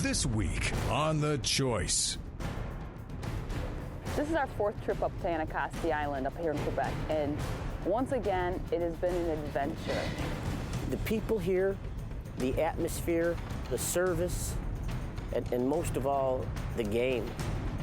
This week on The Choice. This is our fourth trip up to Anacostia Island up here in Quebec, and once again, it has been an adventure. The people here, the atmosphere, the service, and most of all, the game.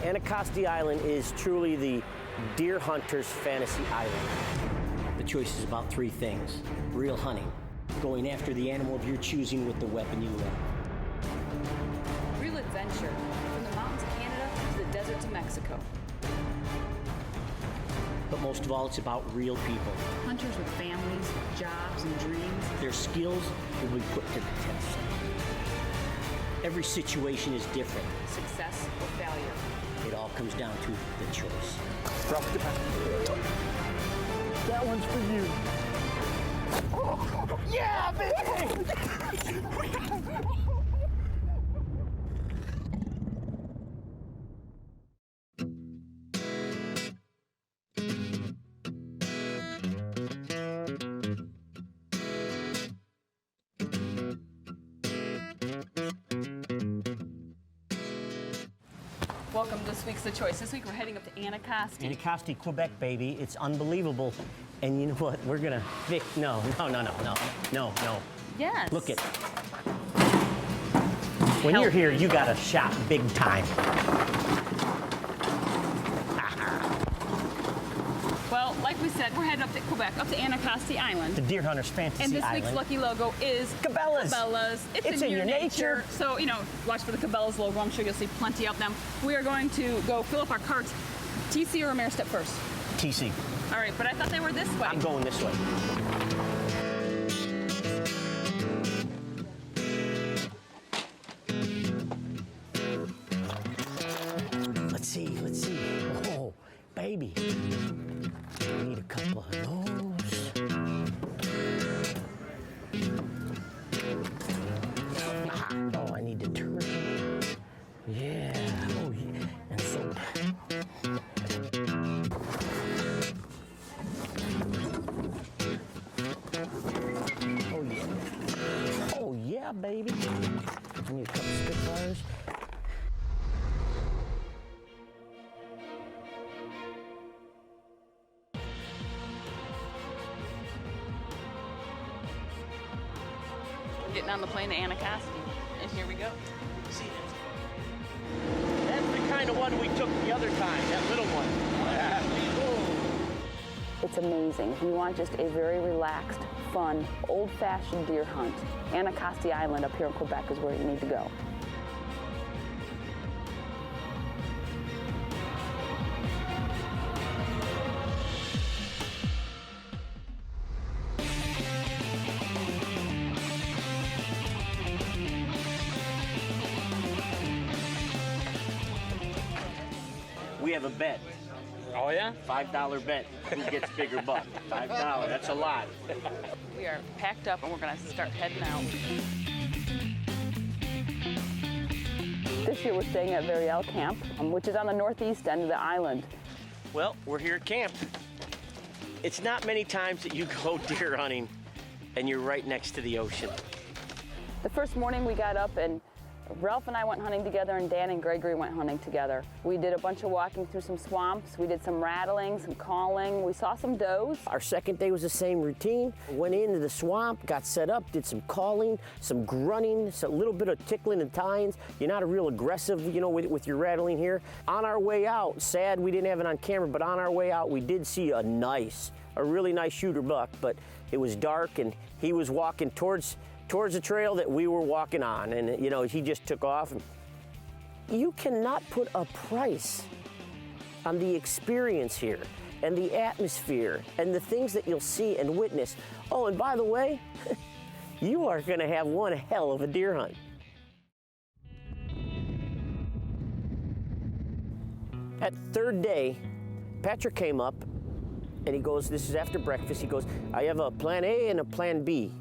Anacostia Island is truly the deer hunter's fantasy island. The choice is about three things: real hunting, going after the animal of your choosing with the weapon you love. Real adventure, from the mountains of Canada to the deserts of Mexico. But most of all, it's about real people. Hunters with families, jobs, and dreams. Their skills will be put to the test. Every situation is different. Success or failure. It all comes down to the choice. That one's for you. Oh, yeah, baby! Welcome to this week's The Choice. This week we're heading up to Anacostia. Anacostia, Quebec, baby. It's unbelievable. And you know what? We're gonna fix. No. Yes. Look it. When you're here, you got a shot big time. Well, like we said, we're heading up to Quebec, up to Anacostia Island. The Deer Hunter's Fantasy And this Island. week's lucky logo is Cabela's. Cabela's. It's in your nature. So, watch for the Cabela's logo. I'm sure you'll see plenty of them. We are going to go fill up our carts. TC or Romero step first? TC. All right, but I thought they were this way. I'm going this way. Let's see. Oh, baby. I need a couple of those. Oh, I need the turkey. Yeah. Oh, yeah. And soap. Oh, yeah, baby. I need a couple of Spitfires. Getting on the plane to Anacostia, and here we go. See that? That's the kind of one we took the other time, that little one. It's amazing. If you want just a very relaxed, fun, old-fashioned deer hunt, Anacostia Island up here in Quebec is where you need to go. We have a bet. Oh, yeah? $5 bet. Who gets bigger buck? $5. That's a lot. We are packed up and we're going to start heading out. This year we're staying at Veriel Camp, which is on the northeast end of the island. Well, we're here at camp. It's not many times that you go deer hunting and you're right next to the ocean. The first morning we got up and Ralph and I went hunting together, and Dan and Gregory went hunting together. We did a bunch of walking through some swamps. We did some rattling, some calling. We saw some does. Our second day was the same routine. Went into the swamp, got set up, did some calling, some grunting, a little bit of tickling and tines. You're not a real aggressive, with your rattling here. On our way out, sad we didn't have it on camera, but on our way out, we did see a really nice shooter buck, but it was dark and he was walking towards the trail that we were walking on, and he just took off. You cannot put a price on the experience here and the atmosphere and the things that you'll see and witness. Oh, and by the way, you are going to have one hell of a deer hunt. At third day, Patrick came up and he goes, this is after breakfast, he goes, I have a plan A and a plan B.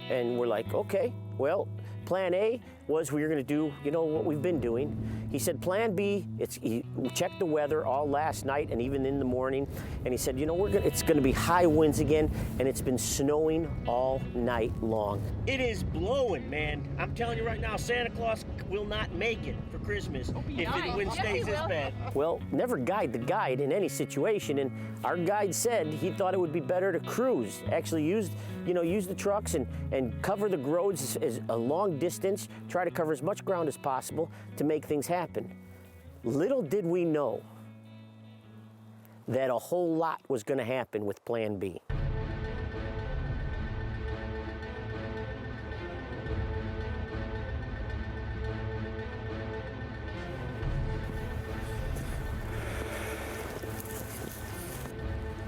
And we're like, okay, well, plan A, was we were going to do, you know, what we've been doing. He said, plan B, he checked the weather all last night and even in the morning, and he said, you know, it's going to be high winds again, and it's been snowing all night long. It is blowing, man. I'm telling you right now, Santa Claus will not make it for Christmas if the wind stays this bad. Well, never guide the guide in any situation, and our guide said he thought it would be better to cruise, actually use the trucks and cover the roads as a long distance, try to cover as much ground as possible to make things happen. Little did we know that a whole lot was going to happen with Plan B.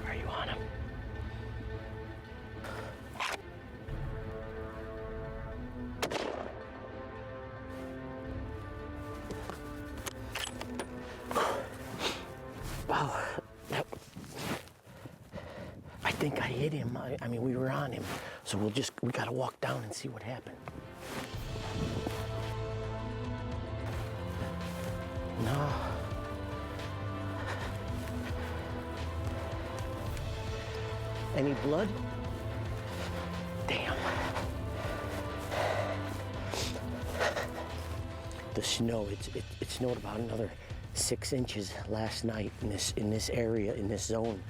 Are you on him? Wow. I think I hit him. I mean, we were on him. So we gotta walk down and see what happened. No. Any blood? Damn. The snow, it snowed about another 6 inches last night in this area, in this zone.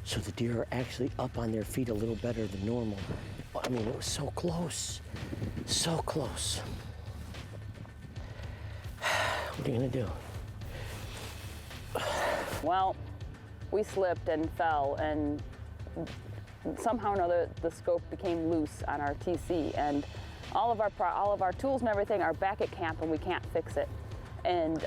So the deer are actually up on their feet a little better than normal. I mean, it was so close, so close. What are you gonna do? Well, we slipped and fell, and somehow or another the scope became loose on our TC, and all of our tools and everything are back at camp, and we can't fix it. And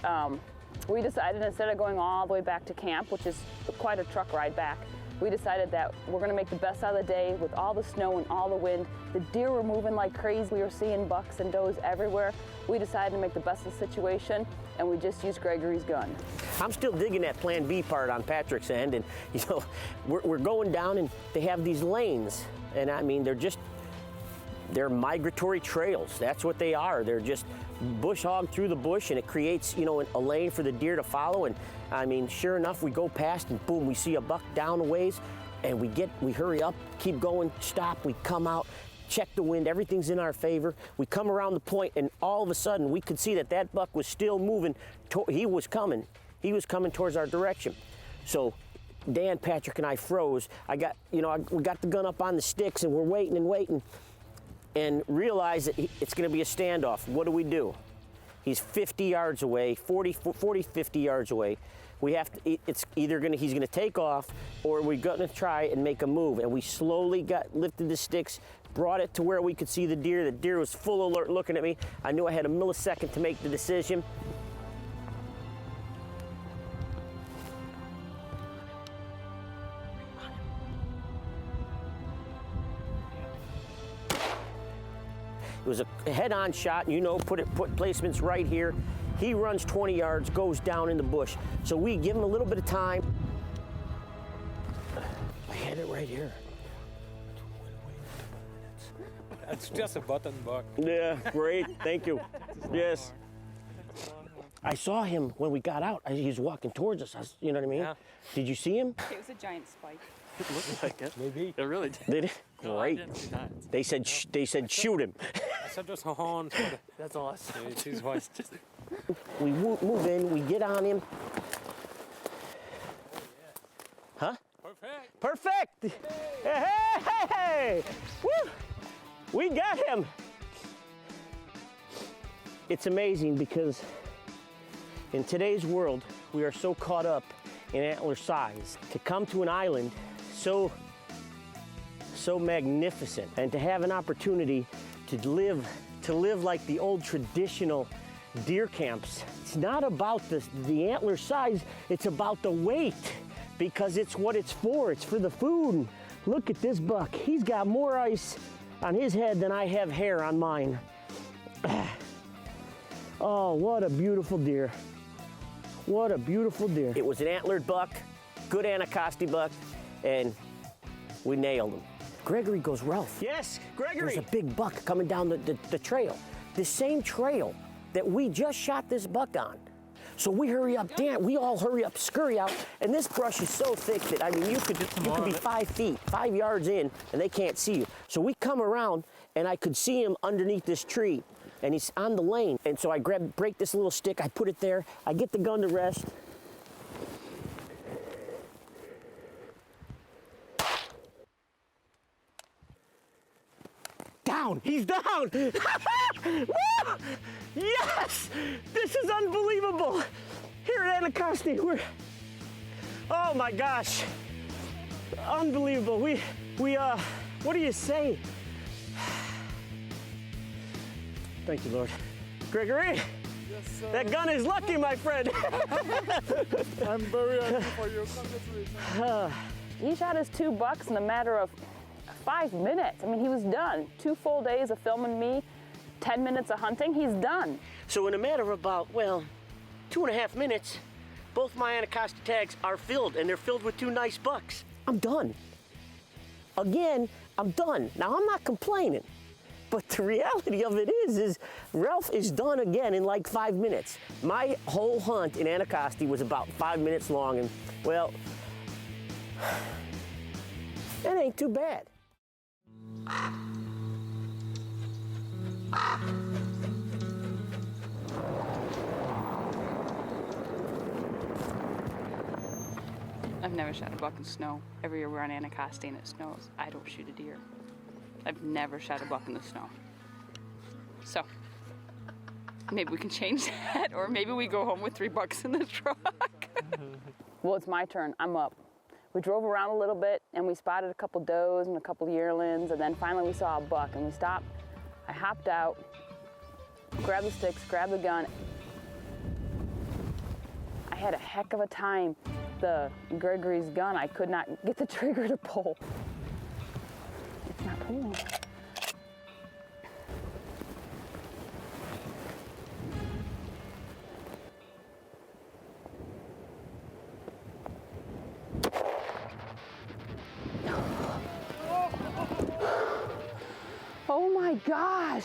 we decided, instead of going all the way back to camp, which is quite a truck ride back, we decided that we're going to make the best out of the day with all the snow and all the wind. The deer were moving like crazy. We were seeing bucks and does everywhere. We decided to make the best of the situation, and we just used Gregory's gun. I'm still digging that Plan B part on Patrick's end, and you know, we're going down, and they have these lanes, and I mean, they're migratory trails. That's what they are. They're just bush hog through the bush, and it creates, you know, a lane for the deer to follow. And I mean, sure enough, we go past, and boom, we see a buck down a ways, and we hurry up, keep going, stop, we come out, check the wind, everything's in our favor. We come around the point, and all of a sudden, we could see that buck was still moving. He was coming towards our direction. So Dan, Patrick, and I froze. we got the gun up on the sticks, and we're waiting and waiting, and realize that it's going to be a standoff. What do? He's 50 yards away, 40, 50 yards away. We have to, he's gonna take off, or we're gonna try and make a move. And we slowly lifted the sticks, brought it to where we could see the deer. The deer was full alert looking at me. I knew I had a millisecond to make the decision. It was a head-on shot, you know, put placements right here. He runs 20 yards, goes down in the bush. So we give him a little bit of time. I had it right here. That's just a button buck. Yeah, great, thank you. Yes. I saw him when we got out. He was walking towards us, you know what I mean? Yeah. Did you see him? It was a giant spike. It looked like it. Maybe. It really did. Did it? No, I Great. didn't see that. They said shoot him. I said just a horn. That's all I said. His voice just... We move in, we get on him. Huh? Perfect. Perfect! Hey, hey, hey! Woo! We got him! It's amazing because in today's world, we are so caught up in antler size. To come to an island so magnificent, and to have an opportunity to live like the old traditional deer camps. It's not about the antler size, it's about the weight, because it's what it's for. It's for the food. Look at this buck. He's got more ice on his head than I have hair on mine. Oh, what a beautiful deer. What a beautiful deer. It was an antlered buck, good Anacostia buck, and we nailed him. Gregory goes, Ralph. Yes, Gregory. There's a big buck coming down the trail. the same trail that we just shot this buck on. So we hurry up, Dan, we all hurry up, scurry out, and this brush is so thick that, I mean, you could be 5 feet, 5 yards in, and they can't see you. So we come around, and I could see him underneath this tree, and he's on the lane. And so I break this little stick, I put it there, I get the gun to rest. Down, he's down! Woo! Yes! This is unbelievable! Here at Anacostia, oh my gosh! Unbelievable. We what do you say? Thank you, Lord. Gregory, Yes, sir. that gun is lucky, my friend. I'm very happy for you. Congratulations. He shot his 2 bucks in a matter of 5 minutes. I mean, he was done. 2 full days of filming me, 10 minutes of hunting, he's done. So in a matter of about, well, 2.5 minutes, both my Anacostia tags are filled, and they're filled with 2 nice bucks. I'm done. Again, I'm done. Now, I'm not complaining, but the reality of it is Ralph is done again in like 5 minutes. My whole hunt in Anacostia was about 5 minutes long, and, well, that ain't too bad. I've never shot a buck in snow. Every year we're on Anacostia and it snows, I don't shoot a deer. I've never shot a buck in the snow. So, maybe we can change that, or maybe we go home with 3 bucks in the truck. Well, it's my turn, I'm up. We drove around a little bit and we spotted a couple does and a couple yearlings, and then finally we saw a buck and we stopped. I hopped out, grabbed the sticks, grabbed the gun. I had a heck of a time. Gregory's gun, I could not get the trigger to pull. It's not pulling. Oh my gosh!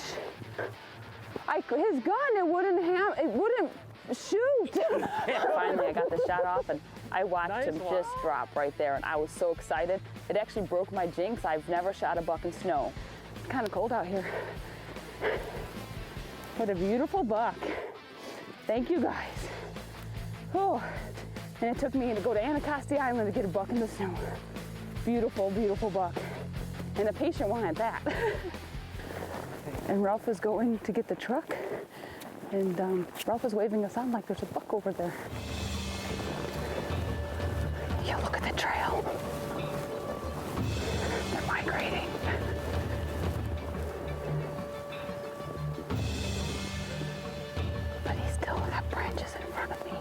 His gun, it wouldn't shoot. Finally, I got the shot off and I watched him just drop right there, and I was so excited. It actually broke my jinx. I've never shot a buck in snow. It's kind of cold out here. What a beautiful buck. Thank you guys. Oh, and it took me to go to Anacostia Island to get a buck in the snow. Beautiful, beautiful buck. And a patient one at that. And Ralph is going to get the truck, and Ralph is waving us on like there's a buck over there. Yeah, look at the trail. They're migrating. But he's still got branches in front of me.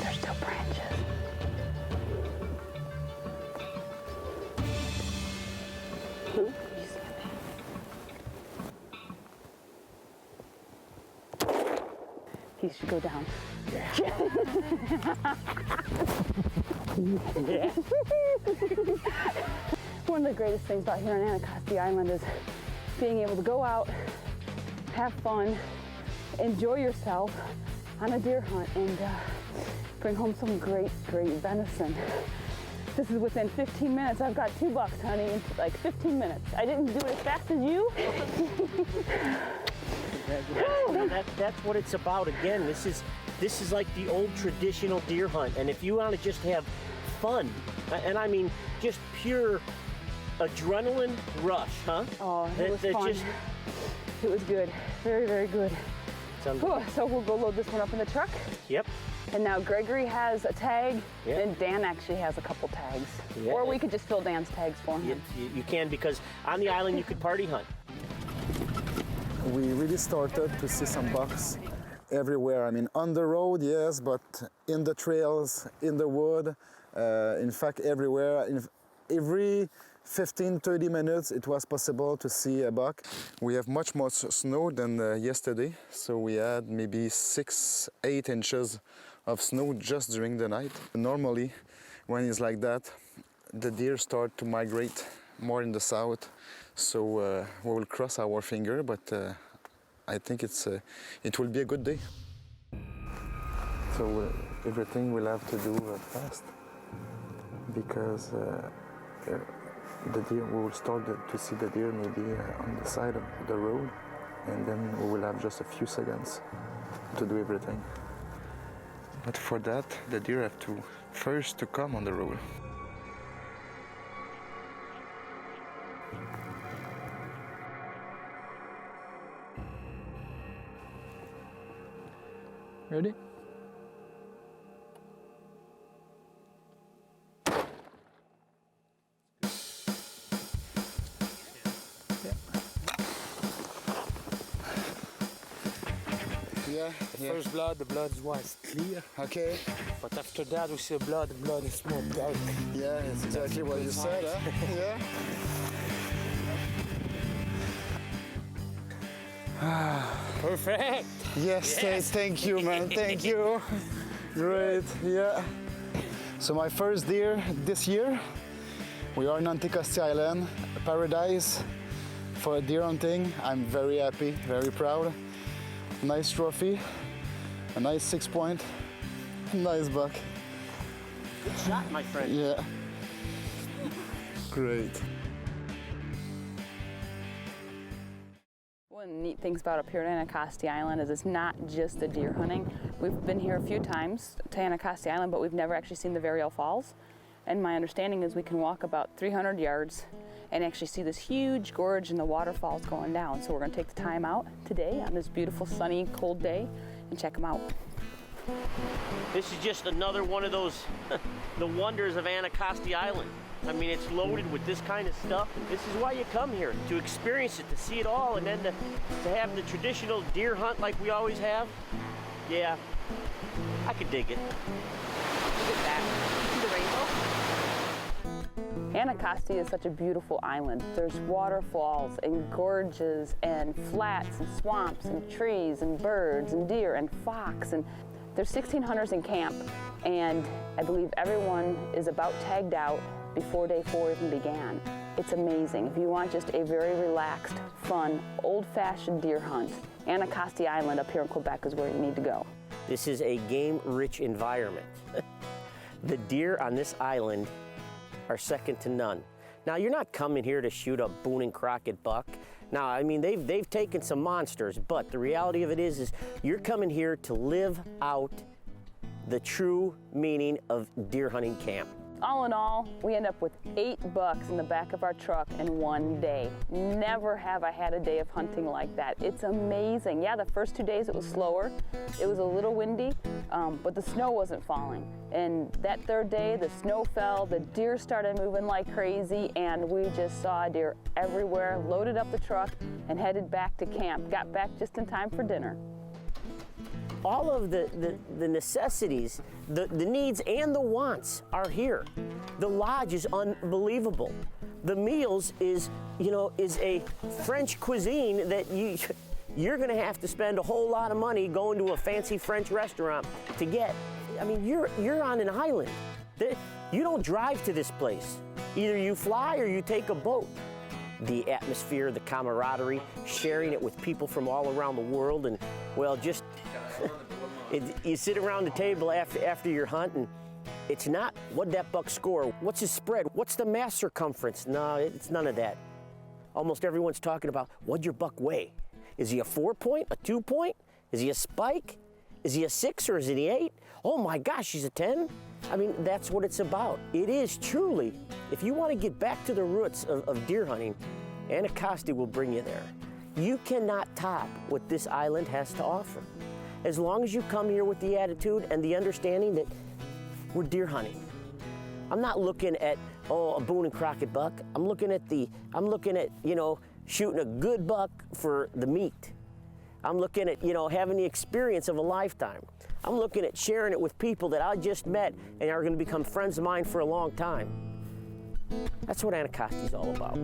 There's still branches. You see that? He should go down. Yeah. One of the greatest things about here on Anacostia Island is being able to go out, have fun, enjoy yourself on a deer hunt, and bring home some great, great venison. This is within 15 minutes. I've got 2 bucks, honey, in like 15 minutes. I didn't do it as fast as you. That's what it's about. Again, this is like the old traditional deer hunt, and if you want to just have fun, and I mean just pure adrenaline rush, huh? Oh, it was fun. It was good. Very, very good. Cool. So we'll go load this one up in the truck. Yep. And now Gregory has a tag, Yep. and Dan actually has a couple tags. Yeah. Or we could just fill Dan's tags for him. You can, because on the island you could party hunt. We really started to see some bucks everywhere. I mean, on the road, yes, but in the trails, in the wood, in fact, everywhere. Every 15-30 minutes, it was possible to see a buck. We have much more snow than yesterday, so we had maybe 6-8 inches of snow just during the night. Normally, when it's like that, the deer start to migrate more in the south. So we will cross our finger, but I think it will be a good day. So everything we'll have to do fast, because the deer, we will start to see the deer maybe on the side of the road, and then we will have just a few seconds to do everything. But for that, the deer have to first to come on the road. Ready? Yeah, First blood, the blood was clear. Okay. But after that, we see blood, the blood is more dark. Yeah, it's exactly what you said, huh? Yeah. Perfect! Yes, thank you, man. Thank you. Great, yeah. So my first deer this year, we are in Anticosti Island, a paradise for deer hunting. I'm very happy, very proud. Nice trophy, a nice 6 point, nice buck. Good shot, my friend. Yeah. Great. One of the neat things about up here at Anticosti Island is it's not just the deer hunting. We've been here a few times to Anticosti Island, but we've never actually seen the Varial Falls. And my understanding is we can walk about 300 yards and actually see this huge gorge and the waterfalls going down. So we're gonna take the time out today on this beautiful sunny, cold day and check them out. This is just another one of those, the wonders of Anticosti Island. I mean, it's loaded with this kind of stuff. This is why you come here, to experience it, to see it all, and then to have the traditional deer hunt like we always have. Yeah, I could dig it. Look at that. See the rainbow? Anticosti is such a beautiful island. There's waterfalls and gorges and flats and swamps and trees and birds and deer and fox. And there's 16 hunters in camp, and I believe everyone is about tagged out before day 4 even began. It's amazing. If you want just a very relaxed, fun, old-fashioned deer hunt, Anticosti Island up here in Quebec is where you need to go. This is a game-rich environment. The deer on this island are second to none. Now, you're not coming here to shoot a Boone and Crockett buck. Now, I mean, they've taken some monsters, but the reality of it is you're coming here to live out the true meaning of deer hunting camp. All in all, we end up with 8 bucks in the back of our truck in one day. Never have I had a day of hunting like that. It's amazing. Yeah, the first 2 days it was slower. It was a little windy, but the snow wasn't falling. And that 3rd day, the snow fell, the deer started moving like crazy, and we just saw deer everywhere, loaded up the truck, and headed back to camp. Got back just in time for dinner. All of the necessities, the needs and the wants are here. The lodge is unbelievable. The meals is a French cuisine that you're gonna have to spend a whole lot of money going to a fancy French restaurant to get. I mean, you're on an island. You don't drive to this place. Either you fly or you take a boat. The atmosphere, the camaraderie, sharing it with people from all around the world, and well, just you sit around the table after your hunt, and it's not what'd that buck score, what's his spread, what's the mass circumference. No, it's none of that. Almost everyone's talking about what'd your buck weigh. Is he a 4-point, a 2-point? Is he a spike? Is he a 6 or is he 8? Oh my gosh, he's a 10? I mean, that's what it's about. It is truly, if you want to get back to the roots of deer hunting, Anticosti will bring you there. You cannot top what this island has to offer. As long as you come here with the attitude and the understanding that we're deer hunting. I'm not looking at, a Boone and Crockett buck. I'm looking at, shooting a good buck for the meat. I'm looking at, having the experience of a lifetime. I'm looking at sharing it with people that I just met and are going to become friends of mine for a long time. That's what Anticosti is all about.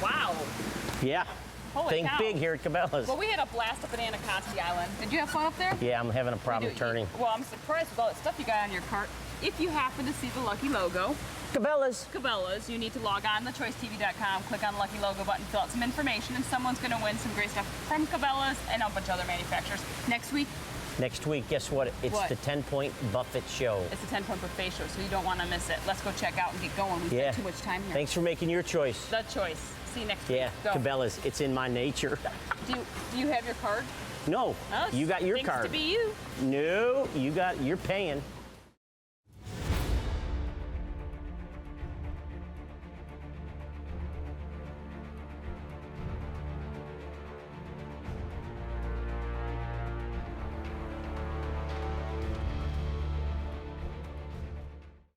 Wow. Yeah. Holy Think cow. big here at Cabela's. Well, we had a blast up at Anacostia Island. Did you have fun up there? Yeah, I'm having a problem turning. Well, I'm surprised with all the stuff you got on your cart. If you happen to see the Lucky logo, Cabela's. Cabela's, you need to log on to choicetv.com, click on the Lucky logo button, fill out some information, and someone's going to win some great stuff from Cabela's and a bunch of other manufacturers. Next week, Next week, guess what? It's What? the 10-point Buffett show. it's a 10-point buffet show, so you don't want to miss it. Let's go check out and get going. We've Yeah. got too much time here. Thanks for making your choice. The choice. See you next Yeah, week. Go. Cabela's. It's in my nature. Do you have your card? No, Oh, you got your stinks card. to be you. No, you're paying.